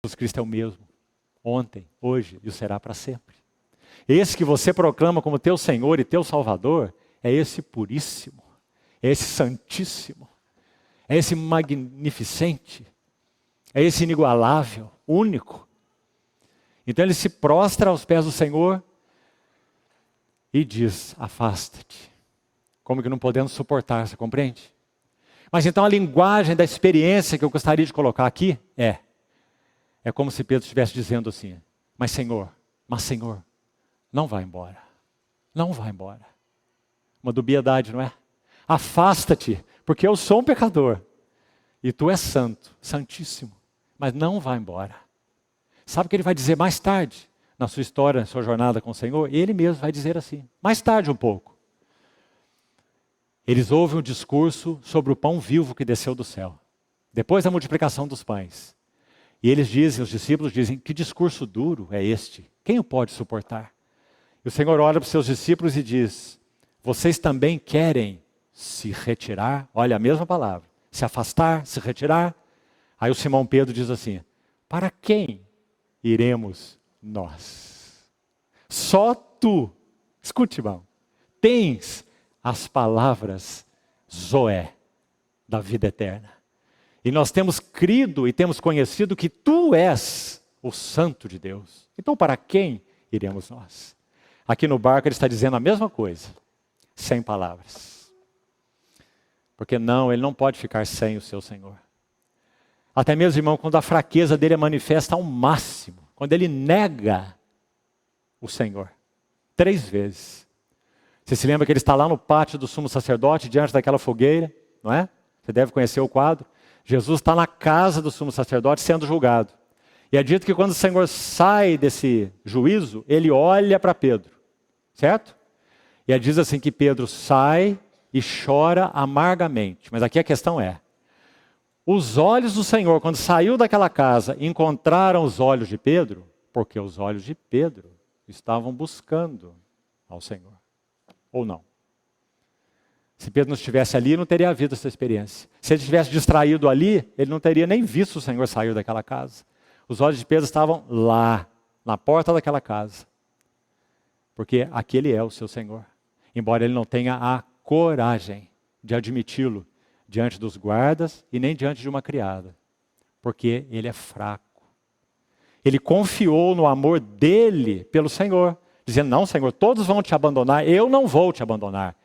Jesus Cristo é o mesmo, ontem, hoje e o será para sempre. Esse que você proclama como teu Senhor e teu Salvador, é esse puríssimo, é esse santíssimo, é esse magnificente, é esse inigualável, único. Então ele se prostra aos pés do Senhor e diz, afasta-te. Como que não podemos suportar, você compreende? Mas então a linguagem da experiência que eu gostaria de colocar aqui é como se Pedro estivesse dizendo assim, mas Senhor, não vá embora. Não vá embora. Uma dubiedade, não é? Afasta-te, porque eu sou um pecador. E tu és santo, santíssimo. Mas não vá embora. Sabe o que ele vai dizer mais tarde, na sua história, na sua jornada com o Senhor? Ele mesmo vai dizer assim, mais tarde um pouco. Eles ouvem um discurso sobre o pão vivo que desceu do céu. Depois da multiplicação dos pães. E eles dizem, os discípulos dizem, que discurso duro é este? Quem o pode suportar? E o Senhor olha para os seus discípulos e diz, vocês também querem se retirar? Olha a mesma palavra, se afastar, se retirar. Aí o Simão Pedro diz assim, para quem iremos nós? Só tu, escute irmão, tens as palavras Zoé, da vida eterna. E nós temos crido e temos conhecido que tu és o Santo de Deus. Então para quem iremos nós? Aqui no barco ele está dizendo a mesma coisa, sem palavras. Porque ele não pode ficar sem o seu Senhor. Até mesmo, irmão, quando a fraqueza dele é manifesta ao máximo, quando ele nega o Senhor, 3 vezes. Você se lembra que ele está lá no pátio do sumo sacerdote, diante daquela fogueira, não é? Você deve conhecer o quadro. Jesus está na casa do sumo sacerdote sendo julgado. E é dito que quando o Senhor sai desse juízo, ele olha para Pedro, certo? E diz assim que Pedro sai e chora amargamente. Mas aqui a questão é, os olhos do Senhor, quando saiu daquela casa, encontraram os olhos de Pedro, porque os olhos de Pedro estavam buscando ao Senhor. Ou não? Se Pedro não estivesse ali, não teria havido essa experiência. Se ele estivesse distraído ali, ele não teria nem visto o Senhor sair daquela casa. Os olhos de Pedro estavam lá, na porta daquela casa. Porque aquele é o seu Senhor. Embora ele não tenha a coragem de admiti-lo diante dos guardas e nem diante de uma criada. Porque ele é fraco. Ele confiou no amor dele pelo Senhor. Dizendo, não Senhor, todos vão te abandonar, eu não vou te abandonar.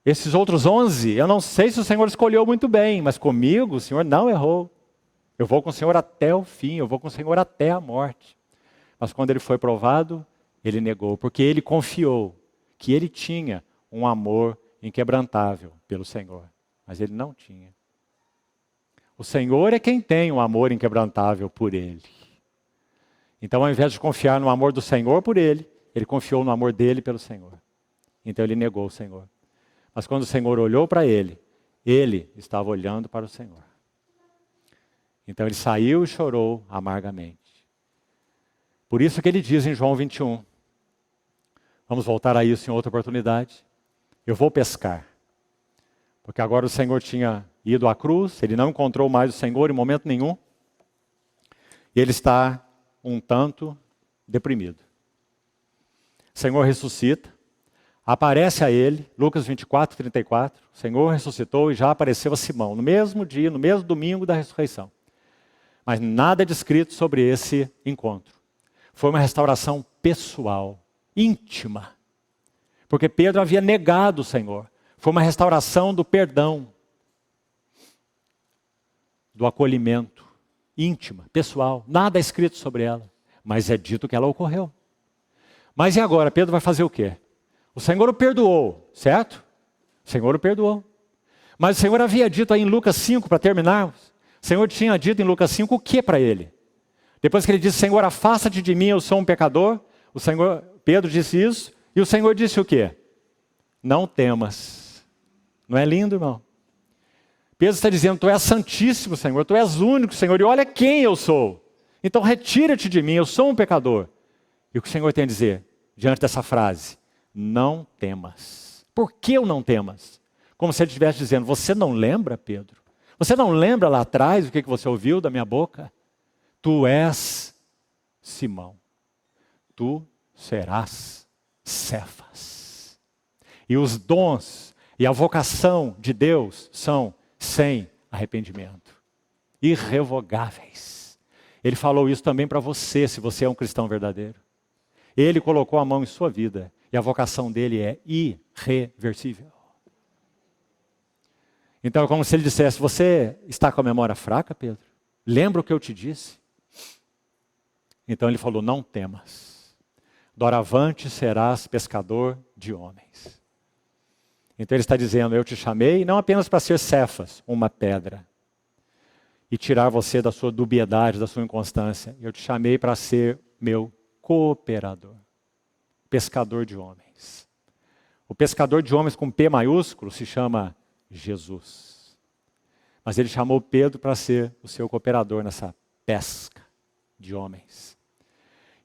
Esses outros 11, eu não sei se o Senhor escolheu muito bem, mas comigo o Senhor não errou. Eu vou com o Senhor até o fim, eu vou com o Senhor até a morte. Mas quando ele foi provado, ele negou, porque ele confiou que ele tinha um amor inquebrantável pelo Senhor. Mas ele não tinha. O Senhor é quem tem um amor inquebrantável por ele. Então, ao invés de confiar no amor do Senhor por ele, ele confiou no amor dele pelo Senhor. Então ele negou o Senhor. Mas quando o Senhor olhou para ele estava olhando para o Senhor. Então ele saiu e chorou amargamente. Por isso que ele diz em João 21, vamos voltar a isso em outra oportunidade, eu vou pescar. Porque agora o Senhor tinha ido à cruz, ele não encontrou mais o Senhor em momento nenhum, e ele está um tanto deprimido. O Senhor ressuscita, aparece a ele, Lucas 24, 34, o Senhor ressuscitou e já apareceu a Simão, no mesmo dia, no mesmo domingo da ressurreição. Mas nada é descrito sobre esse encontro. Foi uma restauração pessoal, íntima, porque Pedro havia negado o Senhor. Foi uma restauração do perdão, do acolhimento, íntima, pessoal. Nada é escrito sobre ela, mas é dito que ela ocorreu. Mas e agora? Pedro vai fazer o quê? O Senhor o perdoou, certo? O Senhor o perdoou. Mas o Senhor havia dito aí em Lucas 5, para terminarmos, o Senhor tinha dito em Lucas 5 o que para ele? Depois que ele disse, Senhor, afasta-te de mim, eu sou um pecador. Pedro disse isso, e o Senhor disse o quê? Não temas. Não é lindo, irmão? Pedro está dizendo, tu és santíssimo, Senhor, tu és único, Senhor, e olha quem eu sou. Então retira-te de mim, eu sou um pecador. E o que o Senhor tem a dizer diante dessa frase? Não temas. Por que eu não temas? Como se ele estivesse dizendo, você não lembra, Pedro? Você não lembra lá atrás o que você ouviu da minha boca? Tu és Simão, tu serás Cefas. E os dons e a vocação de Deus são sem arrependimento, irrevogáveis. Ele falou isso também para você, se você é um cristão verdadeiro. Ele colocou a mão em sua vida e a vocação dele é irreversível. Então é como se ele dissesse, você está com a memória fraca, Pedro? Lembra o que eu te disse? Então ele falou, não temas. Doravante serás pescador de homens. Então ele está dizendo, eu te chamei não apenas para ser Cefas, uma pedra, e tirar você da sua dubiedade, da sua inconstância. Eu te chamei para ser meu cooperador, pescador de homens. O pescador de homens com P maiúsculo se chama Jesus. Mas ele chamou Pedro para ser o seu cooperador nessa pesca de homens.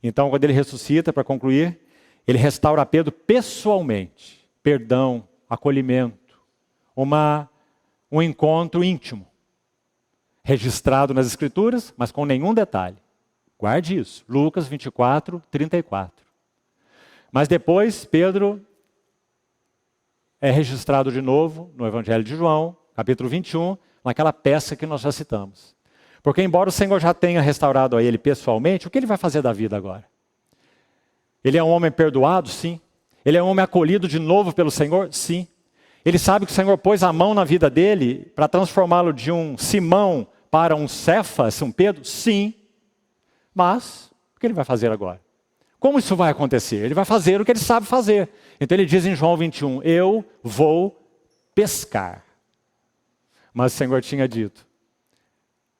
Então, quando ele ressuscita, para concluir, ele restaura Pedro pessoalmente. Perdão, acolhimento, um encontro íntimo, registrado nas Escrituras, mas com nenhum detalhe. Guarde isso, Lucas 24, 34. Mas depois, Pedro é registrado de novo no Evangelho de João, capítulo 21, naquela peça que nós já citamos. Porque embora o Senhor já tenha restaurado a ele pessoalmente, o que ele vai fazer da vida agora? Ele é um homem perdoado? Sim. Ele é um homem acolhido de novo pelo Senhor? Sim. Ele sabe que o Senhor pôs a mão na vida dele para transformá-lo de um Simão para um Cefas, um Pedro? Sim. Mas, o que ele vai fazer agora? Como isso vai acontecer? Ele vai fazer o que ele sabe fazer. Então ele diz em João 21, eu vou pescar. Mas o Senhor tinha dito,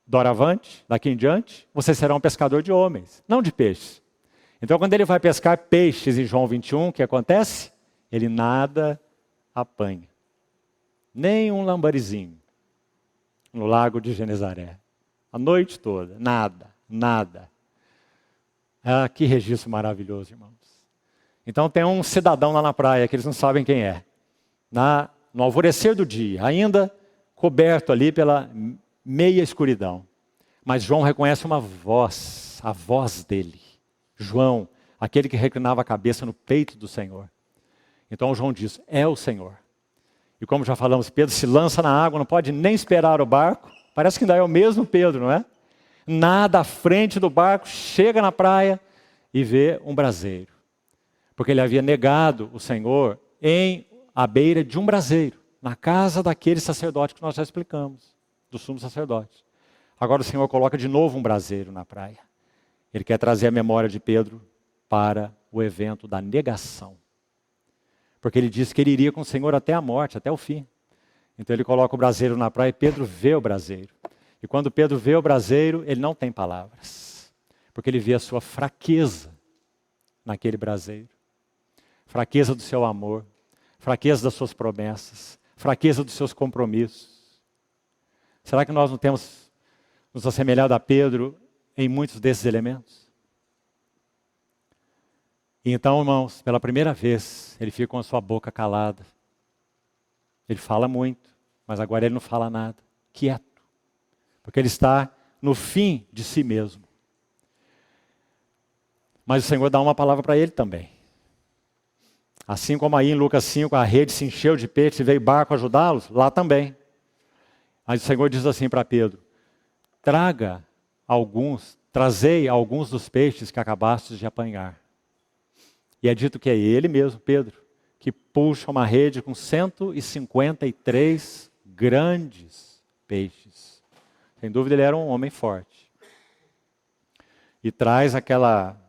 doravante, daqui em diante, você será um pescador de homens, não de peixes. Então quando ele vai pescar peixes em João 21, o que acontece? Ele nada apanha. Nem um lambarizinho no lago de Genezaré. A noite toda, nada. Ah, que registro maravilhoso, irmãos. Então tem um cidadão lá na praia que eles não sabem quem é. No alvorecer do dia, ainda coberto ali pela meia escuridão. Mas João reconhece uma voz, a voz dele. João, aquele que reclinava a cabeça no peito do Senhor. Então João diz, é o Senhor. E como já falamos, Pedro se lança na água, não pode nem esperar o barco. Parece que ainda é o mesmo Pedro, não é? Nada à frente do barco, chega na praia e vê um braseiro. Porque ele havia negado o Senhor à beira de um braseiro, na casa daquele sacerdote que nós já explicamos, do sumo sacerdote. Agora o Senhor coloca de novo um braseiro na praia. Ele quer trazer a memória de Pedro para o evento da negação. Porque ele disse que ele iria com o Senhor até a morte, até o fim. Então ele coloca o braseiro na praia e Pedro vê o braseiro. E quando Pedro vê o braseiro, ele não tem palavras. Porque ele vê a sua fraqueza naquele braseiro. Fraqueza do seu amor, fraqueza das suas promessas, fraqueza dos seus compromissos. Será que nós não temos nos assemelhado a Pedro em muitos desses elementos? E então, irmãos, pela primeira vez, ele fica com a sua boca calada. Ele fala muito, mas agora ele não fala nada, quieto. Porque ele está no fim de si mesmo. Mas o Senhor dá uma palavra para ele também. Assim como aí em Lucas 5, a rede se encheu de peixes e veio barco ajudá-los, lá também. Mas o Senhor diz assim para Pedro, trazei alguns dos peixes que acabastes de apanhar. E é dito que é ele mesmo, Pedro, que puxa uma rede com 153 grandes peixes. Sem dúvida ele era um homem forte. E traz aquela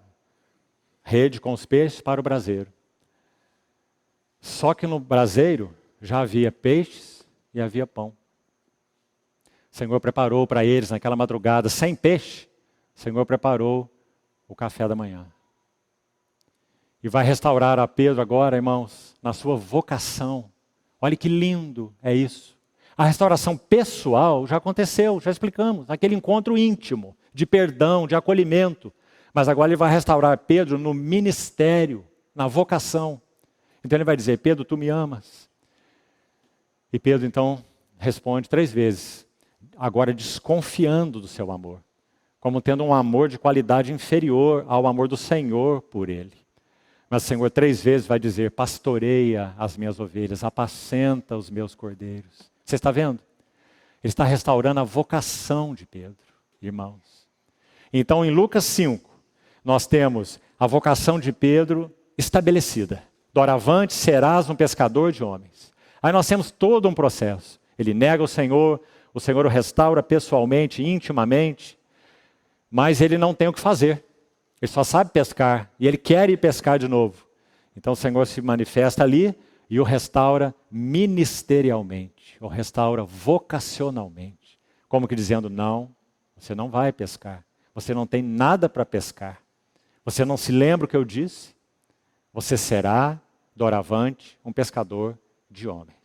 rede com os peixes para o braseiro. Só que no braseiro já havia peixes e havia pão. O Senhor preparou para eles naquela madrugada, sem peixe, o Senhor preparou o café da manhã. E vai restaurar a Pedro agora, irmãos, na sua vocação. Olha que lindo é isso. A restauração pessoal já aconteceu, já explicamos. Aquele encontro íntimo, de perdão, de acolhimento. Mas agora ele vai restaurar Pedro no ministério, na vocação. Então ele vai dizer, Pedro, tu me amas? E Pedro então responde 3 vezes. agora desconfiando do seu amor, como tendo um amor de qualidade inferior ao amor do Senhor por ele. Mas o Senhor 3 vezes vai dizer: pastoreia as minhas ovelhas, apacenta os meus cordeiros. Você está vendo? Ele está restaurando a vocação de Pedro, irmãos. Então, em Lucas 5, nós temos a vocação de Pedro estabelecida. Doravante serás um pescador de homens. Aí nós temos todo um processo. Ele nega o Senhor o restaura pessoalmente, intimamente, mas ele não tem o que fazer. Ele só sabe pescar e ele quer ir pescar de novo. Então o Senhor se manifesta ali e o restaura ministerialmente, o restaura vocacionalmente. Como que dizendo: não, você não vai pescar. Você não tem nada para pescar. Você não se lembra o que eu disse? Você será, doravante, um pescador de homens.